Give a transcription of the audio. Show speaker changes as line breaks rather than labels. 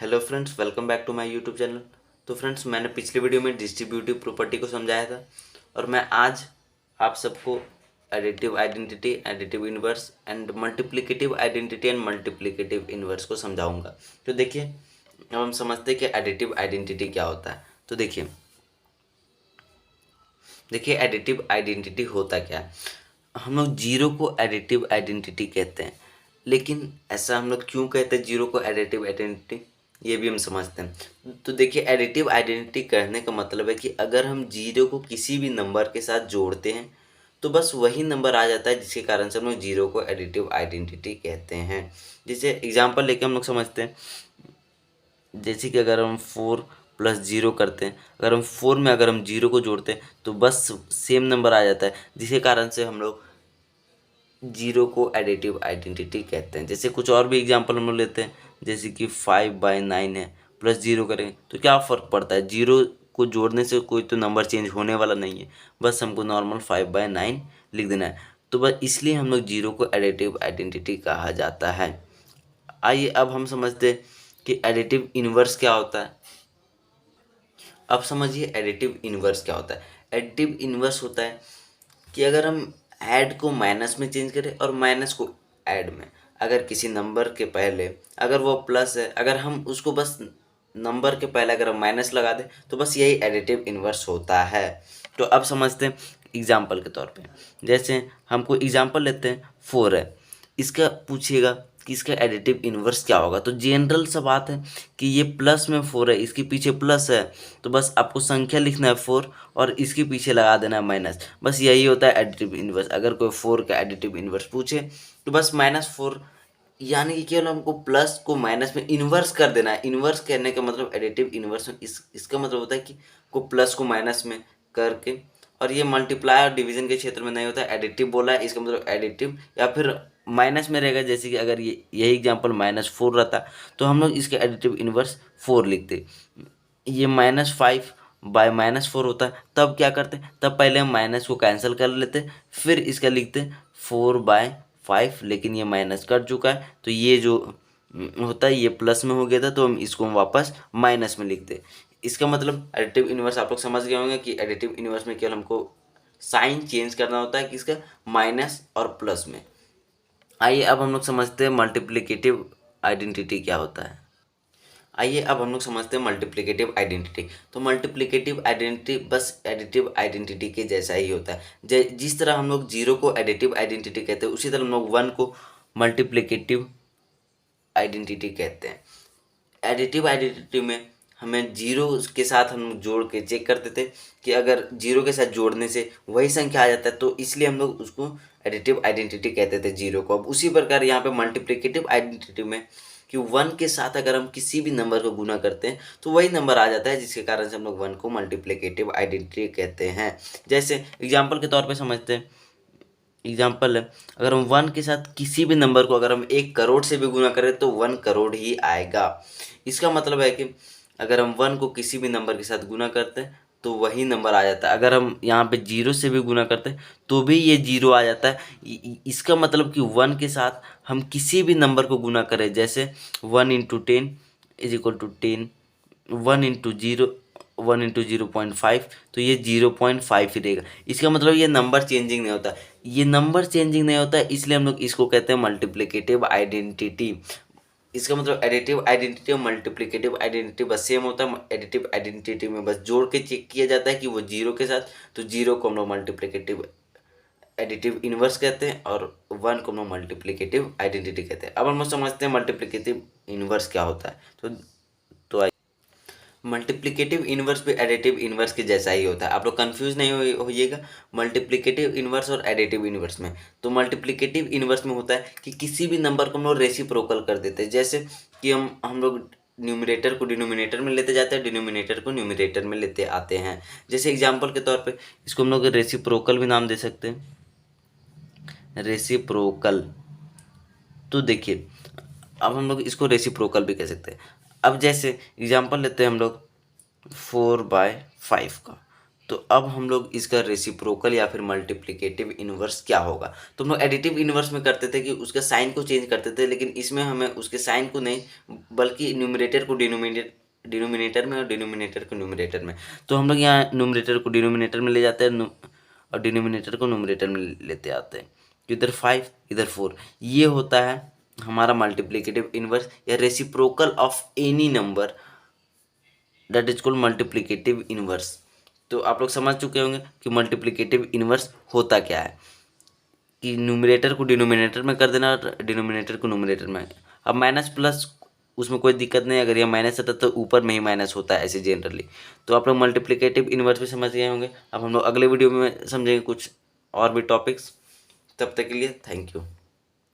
Hello friends, welcome back to my YouTube channel. तो friends, मैंने पिछले वीडियो में डिस्ट्रीब्यूटिव प्रॉपर्टी को समझाया था और मैं आज आप सबको additive identity, additive inverse and multiplicative identity and multiplicative inverse को समझाऊंगा। तो देखिए, अब हम समझते हैं कि एडिटिव आइडेंटिटी क्या होता है। तो देखिए देखिए एडिटिव आइडेंटिटी होता क्या है। हम लोग जीरो को एडिटिव आइडेंटिटी कहते हैं, लेकिन ऐसा हम लोग क्यों कहते हैं जीरो को एडिटिव आइडेंटिटी, ये भी हम समझते हैं। तो देखिए, एडिटिव आइडेंटिटी कहने का मतलब है कि अगर हम जीरो को किसी भी नंबर के साथ जोड़ते हैं तो बस वही नंबर आ जाता है, जिसके कारण से हम लोग जीरो को एडिटिव आइडेंटिटी कहते हैं। जैसे एग्जांपल लेके हम लोग समझते हैं। जैसे कि अगर हम 4+0 करते हैं, अगर हम 4 में अगर हम जीरो को जोड़ते हैं तो बस सेम नंबर आ जाता है, जिसके कारण से हम लोग जीरो को एडिटिव आइडेंटिटी कहते हैं। जैसे कुछ और भी एग्जांपल हम लोग लेते हैं, जैसे कि 5/9 है, प्लस जीरो करेंगे तो क्या फ़र्क पड़ता है। जीरो को जोड़ने से कोई तो नंबर चेंज होने वाला नहीं है, बस हमको नॉर्मल 5/9 लिख देना है। तो बस इसलिए हम लोग जीरो को एडिटिव आइडेंटिटी कहा जाता है। आइए अब हम समझते हैं कि एडिटिव इन्वर्स क्या होता है। अब समझिए एडिटिव इन्वर्स क्या होता है। एडिटिव इन्वर्स होता है कि अगर हम ऐड को माइनस में चेंज करें और माइनस को ऐड में, अगर किसी नंबर के पहले अगर वो प्लस है, अगर हम उसको बस नंबर के पहले अगर हम माइनस लगा दें तो बस यही एडिटिव इन्वर्स होता है। तो अब समझते हैं एग्जाम्पल के तौर पे। जैसे हमको एग्जाम्पल लेते हैं, 4 है, इसका पूछिएगा कि इसका एडिटिव इन्वर्स क्या होगा। तो जनरल सा बात है कि ये प्लस में 4 है, इसके पीछे प्लस है, तो बस आपको संख्या लिखना है 4 और इसके पीछे लगा देना है माइनस। बस यही होता है एडिटिव इन्वर्स। अगर कोई 4 का एडिटिव इन्वर्स पूछे तो बस -4, यानी कि केवल हमको प्लस को माइनस में इन्वर्स कर देना है। इन्वर्स करने का मतलब एडिटिव इन्वर्स में इसका मतलब होता है कि को प्लस को माइनस में करके, और ये मल्टीप्लाई और डिवीजन के क्षेत्र में नहीं होता है। एडिटिव बोला है, इसका मतलब एडिटिव या फिर माइनस में रहेगा। जैसे कि अगर ये यही एग्जांपल -4 रहता तो हम लोग इसका एडिटिव इन्वर्स 4 लिखते। ये -5/-4 होता है, तब क्या करते, तब पहले हम माइनस को कैंसिल कर लेते, फिर इसका लिखते 4/5, लेकिन ये माइनस कट चुका है तो ये जो होता है ये प्लस में हो गया था, तो हम इसको वापस माइनस में लिखते। इसका मतलब एडिटिव इन्वर्स आप लोग समझ गए होंगे कि एडिटिव इन्वर्स में केवल हमको साइन चेंज करना होता है, किसका, माइनस और प्लस में। आइए अब हम लोग समझते हैं मल्टीप्लिकेटिव आइडेंटिटी क्या होता है। आइए अब हम लोग समझते हैं मल्टीप्लिकेटिव आइडेंटिटी। तो मल्टीप्लिकेटिव आइडेंटिटी बस एडिटिव आइडेंटिटी के जैसा ही होता है। जिस तरह हम लोग जीरो को एडिटिव आइडेंटिटी कहते हैं, उसी तरह हम लोग 1 को मल्टीप्लिकेटिव आइडेंटिटी कहते हैं। एडिटिव आइडेंटिटी में हमें जीरो के साथ हम जोड़ के चेक करते थे कि अगर जीरो के साथ जोड़ने से वही संख्या आ जाता है, तो इसलिए हम लोग उसको एडिटिव आइडेंटिटी कहते थे जीरो को। अब उसी प्रकार यहाँ पे मल्टीप्लिकेटिव आइडेंटिटी में कि 1 के साथ अगर हम किसी भी नंबर को गुना करते हैं तो वही नंबर आ जाता है, जिसके कारण से हम लोग 1 को मल्टीप्लिकेटिव आइडेंटिटी कहते हैं। जैसे एग्जाम्पल के तौर पर समझते हैं। एग्जाम्पल है, अगर हम 1 के साथ किसी भी नंबर को अगर हम 1 करोड़ से भी गुना करें तो 1 करोड़ ही आएगा। इसका मतलब है कि अगर हम 1 को किसी भी नंबर के साथ गुना करते हैं तो वही नंबर आ जाता है। अगर हम यहाँ पे जीरो से भी गुना करते हैं तो भी ये जीरो आ जाता है। इसका मतलब कि 1 के साथ हम किसी भी नंबर को गुना करें, जैसे 1 × 10 = 10, 1 × 0 1 × 0.5, तो ये 0.5 ही रहेगा। इसका मतलब ये नंबर चेंजिंग नहीं होता। ये नंबर चेंजिंग नहीं होता है, इसलिए हम लोग इसको कहते हैं मल्टीप्लिकेटिव आइडेंटिटी। इसका मतलब एडिटिव आइडेंटिटी और मल्टीप्लिकेटिव आइडेंटिटी बस सेम होता है। एडिटिव आइडेंटिटी में बस जोड़ के चेक किया जाता है कि वो जीरो के साथ, तो जीरो को हम लोग मल्टीप्लिकेटिव एडिटिव इन्वर्स कहते हैं और 1 को हम लोग मल्टीप्लिकेटिव आइडेंटिटी कहते हैं। अब हम लोग समझते हैं मल्टीप्लिकेटिव इन्वर्स क्या होता है। तो मल्टीप्लिकेटिव इन्वर्स भी एडिटिव इन्वर्स के जैसा ही होता है। आप लोग कंफ्यूज नहीं होइएगा मल्टीप्लिकेटिव इन्वर्स और एडिटिव इन्वर्स में। तो मल्टीप्लिकेटिव इन्वर्स में होता है कि किसी भी नंबर को हम लोग रेसिप्रोकल कर देते हैं। जैसे कि हम लोग न्यूमरेटर को डिनोमिनेटर में लेते जाते हैं, डिनोमिनेटर को न्यूमरेटर में लेते आते हैं। जैसे एग्जाम्पल के तौर पर इसको हम लोग रेसिप्रोकल भी नाम दे सकते हैं, रेसिप्रोकल। तो देखिए, अब हम लोग इसको रेसिप्रोकल भी कह सकते हैं। अब जैसे एग्जाम्पल लेते हैं हम लोग 4/5 का, तो अब हम लोग इसका रेसिप्रोकल या फिर मल्टीप्लिकेटिव इन्वर्स क्या होगा। तो हम लोग एडिटिव इन्वर्स में करते थे कि उसका साइन को चेंज करते थे, लेकिन इसमें हमें उसके साइन को नहीं बल्कि न्यूमरेटर को डिनोमिनेटर में और डिनोमिनेटर को न्यूमरेटर में। तो हम लोग यहाँ न्यूमरेटर को डिनोमिनेटर में ले जाते हैं और डिनोमिनेटर को न्यूमरेटर में लेते आते हैं। तो इधर 5 इधर 4, ये होता है हमारा मल्टीप्लिकेटिव इन्वर्स या reciprocal of any number, that is called multiplicative inverse. तो आप लोग समझ चुके होंगे कि मल्टीप्लिकेटिव इन्वर्स होता क्या है, कि न्यूमरेटर को डिनोमिनेटर में कर देना और डिनोमिनेटर को न्यूमरेटर में। अब माइनस प्लस उसमें कोई दिक्कत नहीं, अगर ये माइनस आता तो ऊपर में ही माइनस होता है ऐसे जनरली। तो आप लोग मल्टीप्लिकेटिव इन्वर्स भी समझ गए होंगे। अब हम लोग अगले वीडियो में समझेंगे कुछ और भी टॉपिक्स। तब तक के लिए थैंक यू।